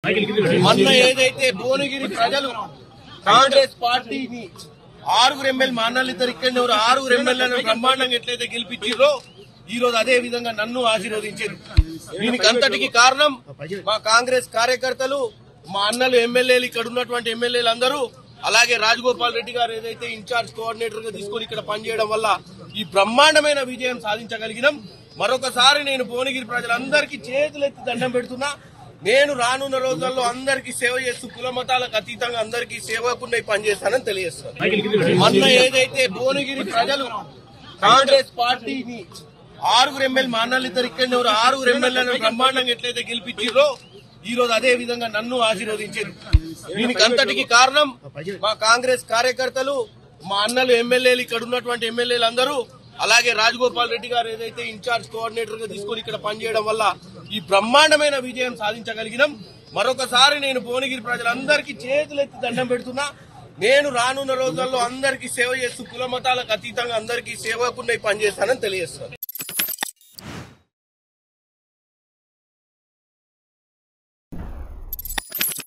మొన్న ఏదైతే భువనగిరి ప్రజలు కాంగ్రెస్ పార్టీని 6 ఎమ్మెల్యే మా అన్నలు ఇద్దరు ఇక్కడ 6 ఎమ్మెల్యేలను బ్రహ్మాండంగా ఎట్లయితే గెలిపించారో ఈ రోజు అదే విధంగా నన్ను ఆశీర్వదించారు. దీనికి అంతటికి కారణం మా కాంగ్రెస్ కార్యకర్తలు, మా అన్నలు ఎమ్మెల్యేలు, ఇక్కడ ఉన్నటువంటి ఎమ్మెల్యేలు అందరూ, అలాగే రాజగోపాల్ రెడ్డి గారు ఏదైతే ఇన్ఛార్జ్ కోఆర్డినేటర్ గా తీసుకుని ఇక్కడ పనిచేయడం వల్ల ఈ బ్రహ్మాండమైన విజయం సాధించగలిగినాం. మరొకసారి నేను భువనగిరి ప్రజలందరికీ చేతులెత్తి దండం పెడుతున్నా. నేను రానున్న రోజుల్లో అందరికీ సేవ చేస్తూ కుల మతాలకు అతీతంగా అందరికీ సేవకుండా పనిచేస్తానని తెలియజేస్తాను. మొన్న ఏదైతే భువనగిరి ప్రజలు కాంగ్రెస్ పార్టీని 6 ఎమ్మెల్యే మా అన్నలు ఇద్దరు ఇక్కడ 6 ఎమ్మెల్యేలను బ్రహ్మాండంగా ఎట్లయితే గెలిపించారో ఈ రోజు అదే విధంగా నన్ను ఆశీర్వదించారు. దీనికి అంతటికి కారణం మా కాంగ్రెస్ కార్యకర్తలు, మా అన్నలు ఎమ్మెల్యేలు, ఇక్కడ ఉన్నటువంటి ఎమ్మెల్యేలు అందరూ, అలాగే రాజగోపాల్ రెడ్డి గారు ఏదైతే ఇన్ఛార్జ్ కోఆర్డినేటర్ గా తీసుకుని ఇక్కడ పనిచేయడం వల్ల ఈ బ్రహ్మాండమైన విజయం సాధించగలిగినాం. మరొకసారి నేను భువనగిరి ప్రజలందరికీ చేతులెత్తి దండం పెడుతున్నా. నేను రానున్న రోజుల్లో అందరికీ సేవ చేస్తూ కుల మతాలకు అతీతంగా అందరికీ సేవకుండా పనిచేస్తానని తెలియజేస్తాను.